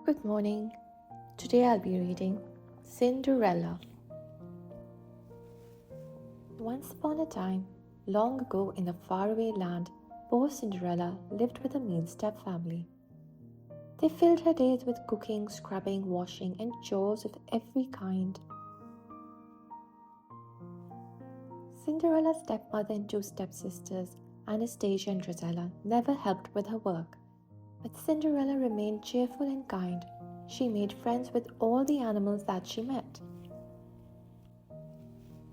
Good morning. Today I'll be reading Cinderella. Once upon a time, long ago in a faraway land, poor Cinderella lived with a mean stepfamily. They filled her days with cooking, scrubbing, washing, and chores of every kind. Cinderella's stepmother and two stepsisters, Anastasia and Rosella, never helped with her work. But Cinderella remained cheerful and kind. She made friends with all the animals that she met.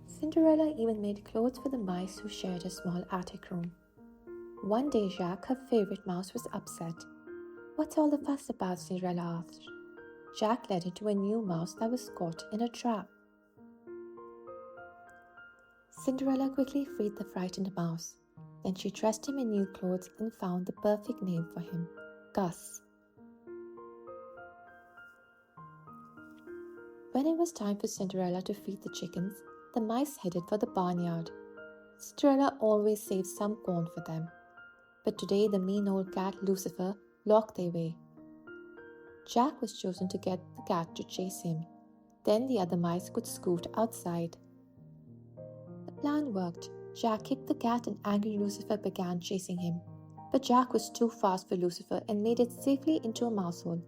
Cinderella even made clothes for the mice who shared a small attic room. One day Jacques, her favorite mouse, was upset. "What's all the fuss about?" Cinderella asked. Jacques led her to a new mouse that was caught in a trap. Cinderella quickly freed the frightened mouse. Then she dressed him in new clothes and found the perfect name for him, Gus. When it was time for Cinderella to feed the chickens, the mice headed for the barnyard. Cinderella always saved some corn for them. But today the mean old cat Lucifer blocked their way. Jack was chosen to get the cat to chase him. Then the other mice could scoot outside. The plan worked. Jack kicked the cat and angry Lucifer began chasing him. But Jack was too fast for Lucifer and made it safely into a mousehole.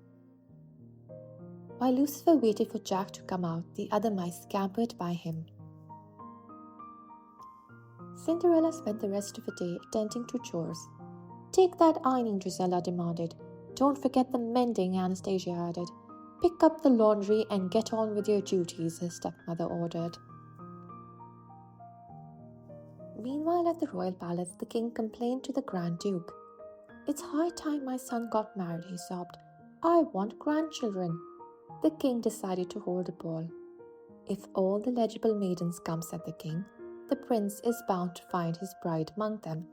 While Lucifer waited for Jack to come out, the other mice scampered by him. Cinderella spent the rest of the day attending to chores. "Take that ironing," Rosella demanded. "Don't forget the mending," Anastasia added. "Pick up the laundry and get on with your duties," her stepmother ordered. Meanwhile, at the royal palace, the king complained to the Grand Duke. "It's high time my son got married," he sobbed. "I want grandchildren." The king decided to hold a ball. If all the legible maidens come, said the king, the prince is bound to find his bride among them.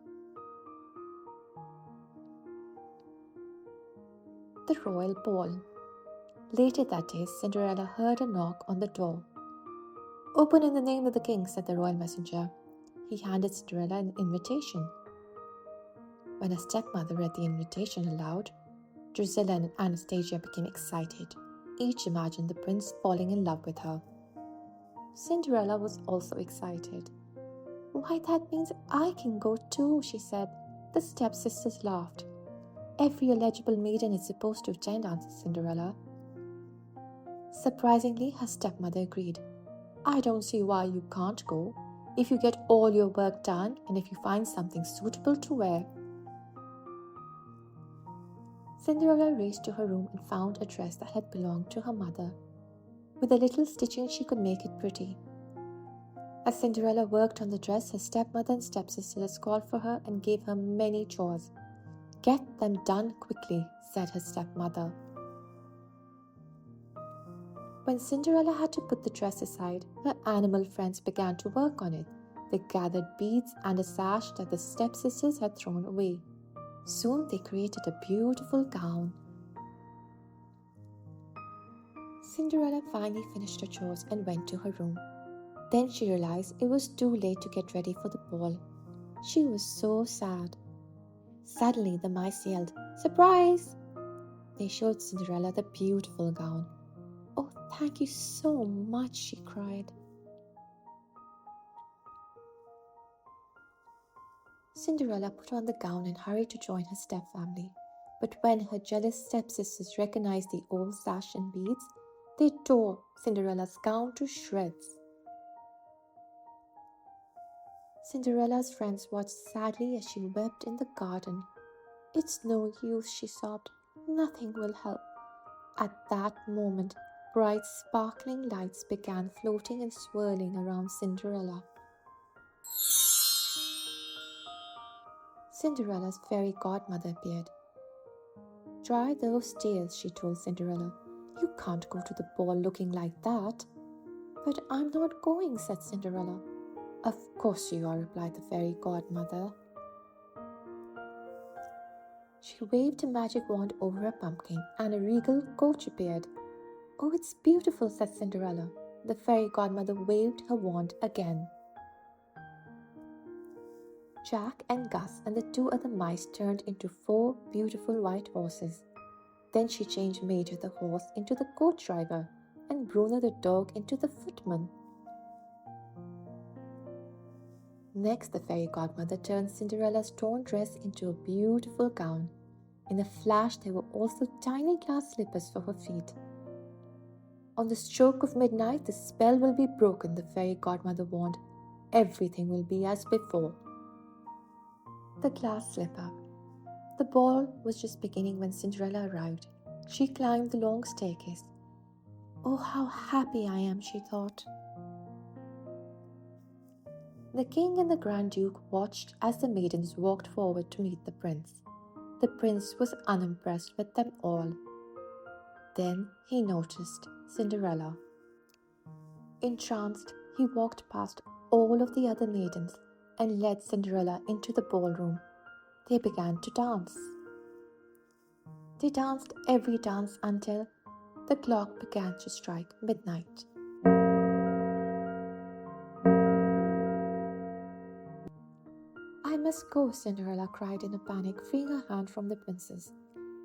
The royal ball. Later that day, Cinderella heard a knock on the door. "Open in the name of the king," said the royal messenger. He handed Cinderella an invitation. When her stepmother read the invitation aloud, Drusilla and Anastasia became excited. Each imagined the prince falling in love with her. Cinderella was also excited. "Why, that means I can go too," she said. The stepsisters laughed. "Every eligible maiden is supposed to attend," answered Cinderella. Surprisingly, her stepmother agreed. "I don't see why you can't go, if you get all your work done and if you find something suitable to wear." Cinderella raced to her room and found a dress that had belonged to her mother. With a little stitching, she could make it pretty. As Cinderella worked on the dress, her stepmother and stepsisters called for her and gave her many chores. "Get them done quickly," said her stepmother. When Cinderella had to put the dress aside, her animal friends began to work on it. They gathered beads and a sash that the stepsisters had thrown away. Soon they created a beautiful gown. Cinderella finally finished her chores and went to her room. Then she realized it was too late to get ready for the ball. She was so sad. Suddenly the mice yelled, "Surprise!" They showed Cinderella the beautiful gown. "Oh, thank you so much," she cried. Cinderella put on the gown and hurried to join her stepfamily. But when her jealous stepsisters recognized the old sash and beads, they tore Cinderella's gown to shreds. Cinderella's friends watched sadly as she wept in the garden. "It's no use," she sobbed. "Nothing will help." At that moment, bright sparkling lights began floating and swirling around Cinderella. Cinderella's fairy godmother appeared. "Dry those tears," she told Cinderella. "You can't go to the ball looking like that." "But I'm not going," said Cinderella. "Of course you are," replied the fairy godmother. She waved a magic wand over a pumpkin and a regal coach appeared. "Oh, it's beautiful," said Cinderella. The fairy godmother waved her wand again. Jack and Gus and the two other mice turned into 4 beautiful white horses. Then she changed Major the horse into the coach driver and Bruno the dog into the footman. Next, the fairy godmother turned Cinderella's torn dress into a beautiful gown. In a flash, there were also tiny glass slippers for her feet. On the stroke of midnight, the spell will be broken, the fairy godmother warned. Everything will be as before. The glass slipper. The ball was just beginning when Cinderella arrived. She climbed the long staircase. Oh, how happy I am, she thought. The king and the Grand Duke watched as the maidens walked forward to meet the prince. The prince was unimpressed with them all. Then he noticed Cinderella. Entranced, he walked past all of the other maidens and led Cinderella into the ballroom. They began to dance. They danced every dance until the clock began to strike midnight. I must go, Cinderella cried in a panic, freeing her hand from the princess.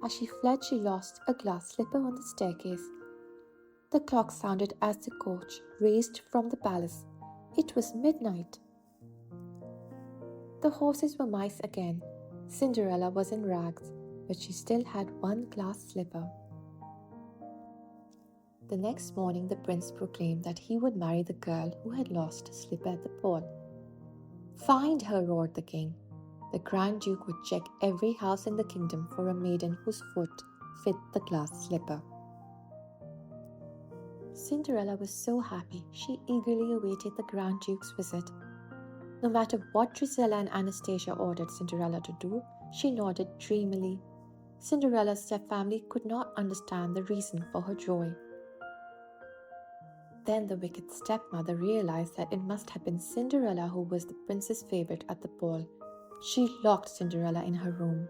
As she fled, she lost a glass slipper on the staircase. The clock sounded as the coach raced from the palace. It was midnight. The horses were mice again. Cinderella was in rags, but she still had one glass slipper. The next morning, the prince proclaimed that he would marry the girl who had lost a slipper at the ball. Find her, roared the king. The Grand Duke would check every house in the kingdom for a maiden whose foot fit the glass slipper. Cinderella was so happy, she eagerly awaited the Grand Duke's visit. No matter what Della and Anastasia ordered Cinderella to do, she nodded dreamily. Cinderella's stepfamily could not understand the reason for her joy. Then the wicked stepmother realized that it must have been Cinderella who was the prince's favorite at the ball. She locked Cinderella in her room.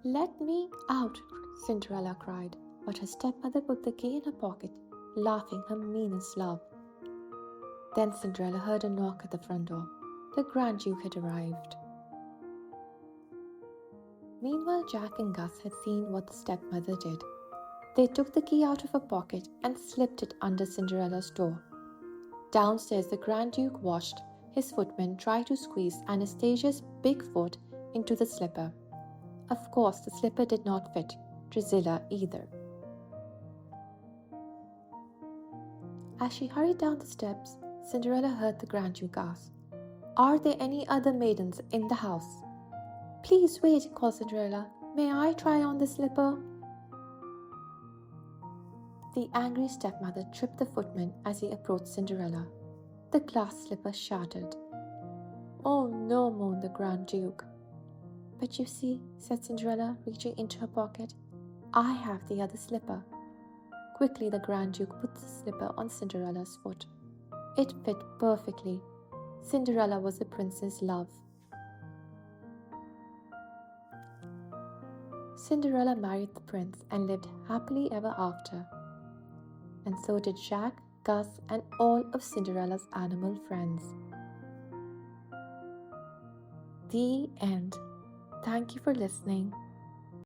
"Let me out," Cinderella cried, but her stepmother put the key in her pocket, laughing her meanest laugh. Then Cinderella heard a knock at the front door. The Grand Duke had arrived. Meanwhile, Jack and Gus had seen what the stepmother did. They took the key out of her pocket and slipped it under Cinderella's door. Downstairs, the Grand Duke watched his footman try to squeeze Anastasia's big foot into the slipper. Of course, the slipper did not fit Drusilla either. As she hurried down the steps, Cinderella heard the Grand Duke ask, "Are there any other maidens in the house?" "Please wait," called Cinderella. "May I try on the slipper?" The angry stepmother tripped the footman as he approached Cinderella. The glass slipper shattered. "Oh no," moaned the Grand Duke. "But you see," said Cinderella, reaching into her pocket, "I have the other slipper." Quickly, the Grand Duke put the slipper on Cinderella's foot. It fit perfectly. Cinderella was the prince's love. Cinderella married the prince and lived happily ever after. And so did Jack, Gus, and all of Cinderella's animal friends. The end. Thank you for listening.